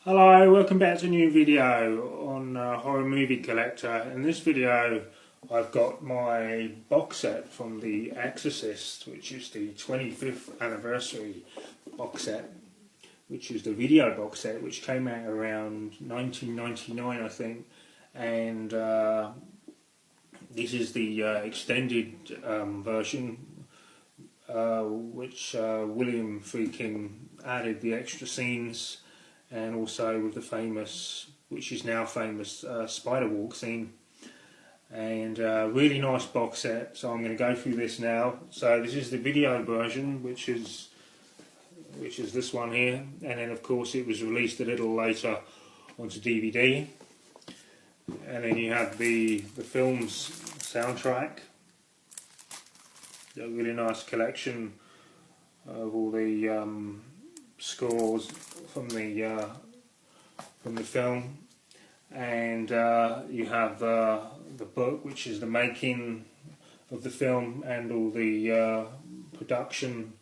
Hello, welcome back to a new video on Horror Movie Collector. In this video I've got my box set from the Exorcist, which is the 25th anniversary box set, which is the video box set, which came out around 1999 I think, and this is the extended version, which William Friedkin added the extra scenes, and also with the famous, which is now famous, spider walk scene. And really nice box set, so I'm going to go through this now. So this is the video version, which is this one here, and then of course it was released a little later onto DVD. And then you have the film's soundtrack, a really nice collection of all the scores from the film, and you have the book, which is the making of the film and all the production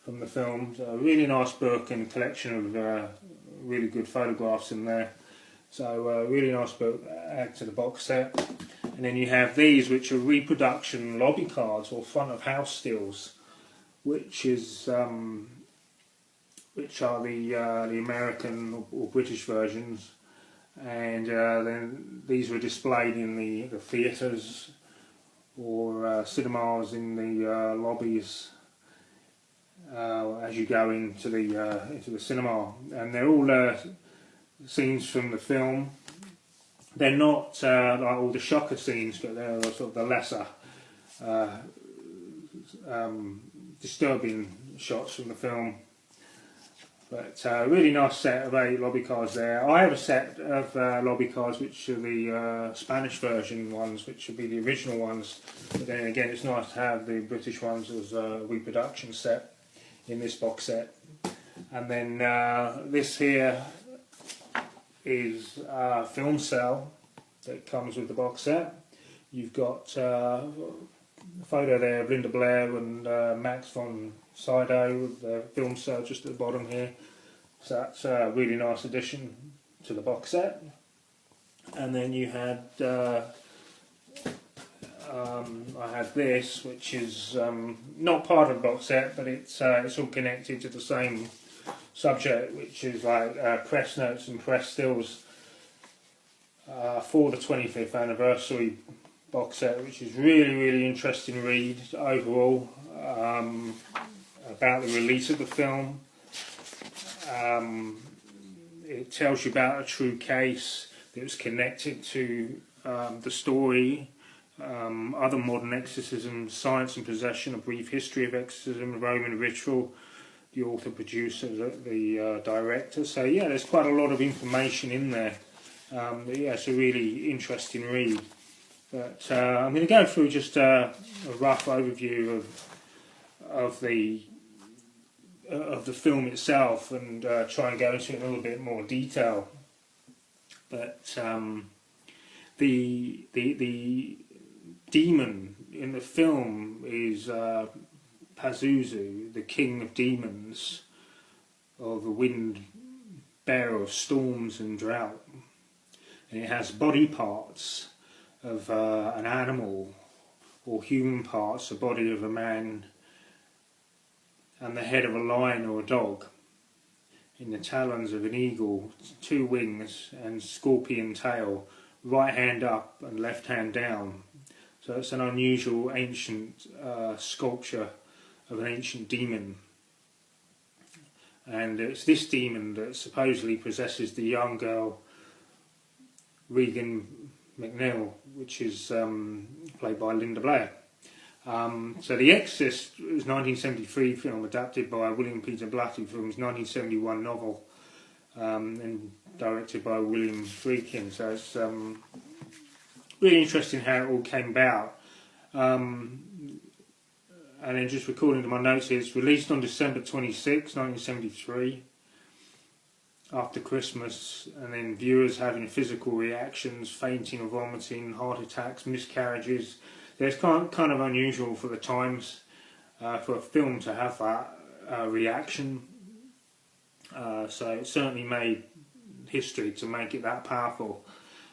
from the film. So a really nice book and collection of really good photographs in there. So really nice book, add to the box set. And then you have these, which are reproduction lobby cards or front of house stills, which are the American or British versions, and then these were displayed in the theatres or cinemas in the lobbies as you go into the cinema, and they're all scenes from the film. They're not like all the shocker scenes, but they're sort of the lesser disturbing shots from the film. But really nice set of 8 lobby cards there. I have a set of lobby cards which are the Spanish version ones, which would be the original ones. But then again, it's nice to have the British ones as a reproduction set in this box set. And then this here is a film cell that comes with the box set. You've got a photo there of Linda Blair and Max von Sydow with the film cell just at the bottom here. So that's a really nice addition to the box set. And then you had I had this, which is not part of the box set, but it's all connected to the same subject, which is like press notes and press stills for the 25th anniversary box set, which is really interesting read overall about the release of the film. It tells you about a true case that was connected to the story, other modern exorcisms, science and possession, a brief history of exorcism, Roman ritual, the author, producer, the director. So yeah, there's quite a lot of information in there. Yeah, it's a really interesting read. But I'm going to go through just a rough overview of the film itself, and try and go into it in a little bit more detail. But the demon in the film is Pazuzu, the king of demons, or the wind bearer of storms and drought. And it has body parts of an animal, or human parts, the body of a man, and the head of a lion or a dog, in the talons of an eagle, 2 wings and scorpion tail, right hand up and left hand down. So it's an unusual ancient sculpture of an ancient demon. And it's this demon that supposedly possesses the young girl Regan McNeil, which is played by Linda Blair. So The Exorcist was a 1973 film adapted by William Peter Blatty from his 1971 novel, and directed by William Friedkin. So it's really interesting how it all came about. And then just recording to my notes here, it's released on December 26, 1973, after Christmas, and then viewers having physical reactions, fainting or vomiting, heart attacks, miscarriages. It's kind of unusual for the times for a film to have that reaction. So it certainly made history to make it that powerful.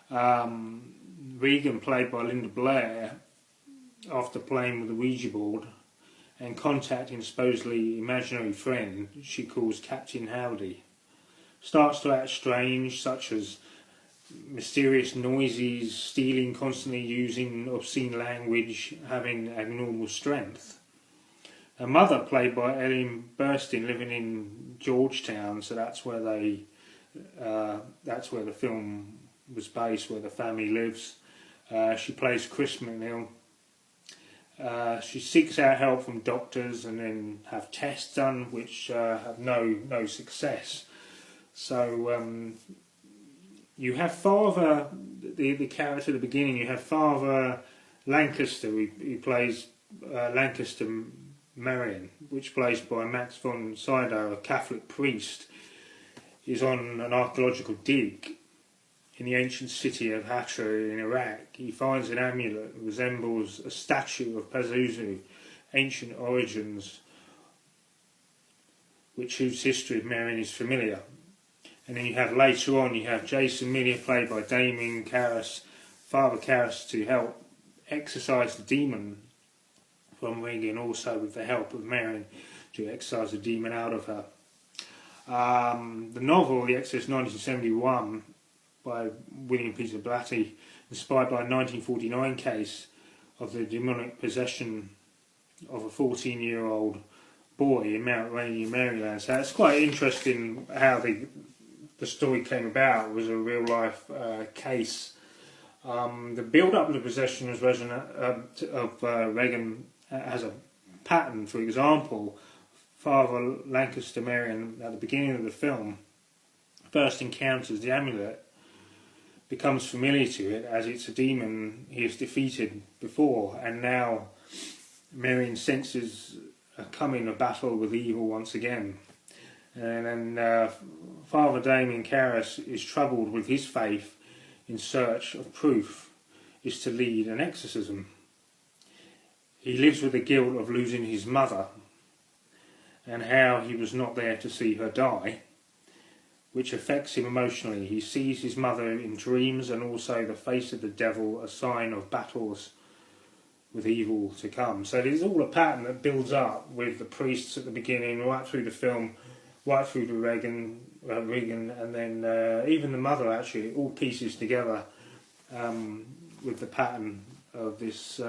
Regan, played by Linda Blair, after playing with the Ouija board and contacting a supposedly imaginary friend she calls Captain Howdy, starts to act strange, such as mysterious noises, stealing, constantly using obscene language, having abnormal strength. Her mother, played by Ellen Burstyn, living in Georgetown, so that's where the film was based, where the family lives. She plays Chris McNeil. She seeks out help from doctors and then have tests done which have no success. So you have Father, the character at the beginning, you have Father Lancaster, who plays Lancaster Marion, which plays by Max von Sydow, a Catholic priest. Is on an archaeological dig in the ancient city of Hatra in Iraq. He finds an amulet that resembles a statue of Pazuzu, ancient origins, whose history of Marion is familiar. And then you have later on, you have Jason Miller, played by Damien Karras, Father Karras, to help exorcise the demon from Regan, also with the help of Marion to exorcise the demon out of her. The novel, The Exorcist 1971, by William Peter Blatty, inspired by a 1949 case of the demonic possession of a 14-year-old boy in Mount Rainier, Maryland. So it's quite interesting how the story came about. It was a real-life case. The build-up of the possession of Regan has a pattern. For example, Father Lancaster Marion, at the beginning of the film, first encounters the amulet, becomes familiar to it as it's a demon he has defeated before, and now Marion senses a coming of battle with evil once again. And then Father Damien Karras is troubled with his faith in search of proof is to lead an exorcism. He lives with the guilt of losing his mother and how he was not there to see her die, which affects him emotionally. He sees his mother in dreams and also the face of the devil, a sign of battles with evil to come. So there's all a pattern that builds up with the priests at the beginning, right through the film, right through to Regan, and then even the mother, actually, all pieces together with the pattern of this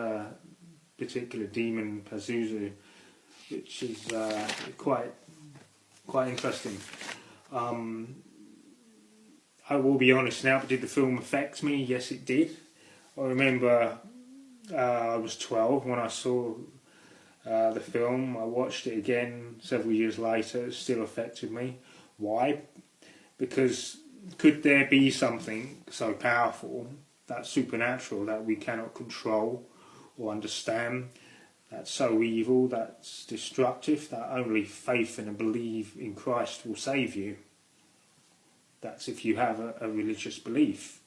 particular demon, Pazuzu, which is quite interesting. I will be honest now, but did the film affect me? Yes, it did. I remember I was 12 when I saw the film. I watched it again several years later. It still affected me. Why? Because could there be something so powerful, that's supernatural, that we cannot control or understand, that's so evil, that's destructive, that only faith and a belief in Christ will save you? That's if you have a religious belief.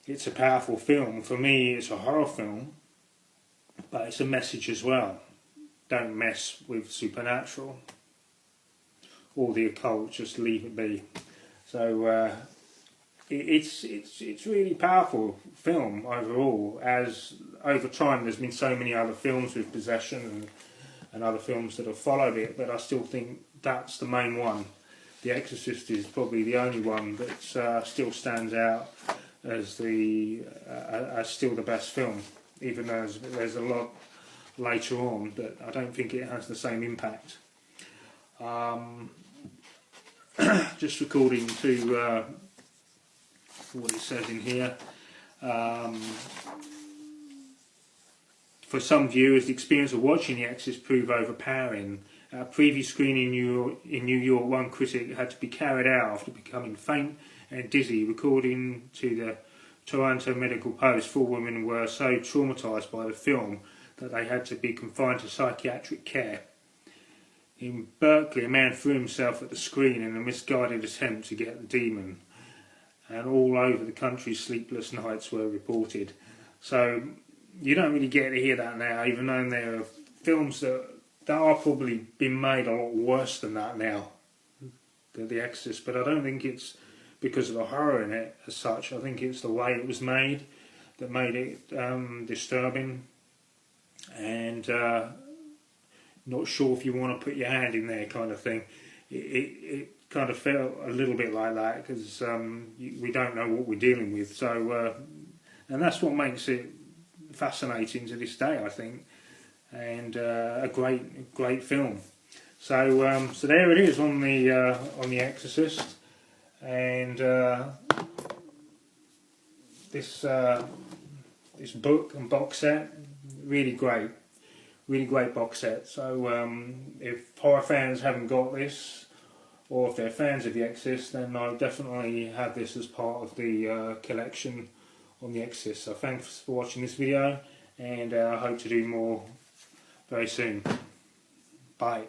It's a powerful film. For me, it's a horror film, but it's a message as well. Don't mess with supernatural or the occult, just leave it be. So it's really powerful film overall, as over time there's been so many other films with possession and other films that have followed it, but I still think that's the main one. The Exorcist is probably the only one that still stands out as still the best film, even though there's a lot later on, but I don't think it has the same impact. Just according to what it says in here, for some viewers, the experience of watching The Exorcist proved overpowering. At a previous screening in New York, one critic had to be carried out after becoming faint and dizzy. According to the Toronto Medical Post, 4 women were so traumatised by the film that they had to be confined to psychiatric care. In Berkeley, a man threw himself at the screen in a misguided attempt to get the demon, and all over the country sleepless nights were reported. So you don't really get to hear that now, even though there are films that are probably been made a lot worse than that now. the Exorcist, but I don't think it's because of the horror in it as such. I think it's the way it was made that made it disturbing, and not sure if you want to put your hand in there kind of thing. It kind of felt a little bit like that, because we don't know what we're dealing with. So, and that's what makes it fascinating to this day, I think, and a great film. So, so there it is on the Exorcist, and this book and box set, really great box set. So if horror fans haven't got this, or if they're fans of The Exorcist, then I'll definitely have this as part of the collection on The Exorcist. So thanks for watching this video, and I hope to do more very soon. Bye.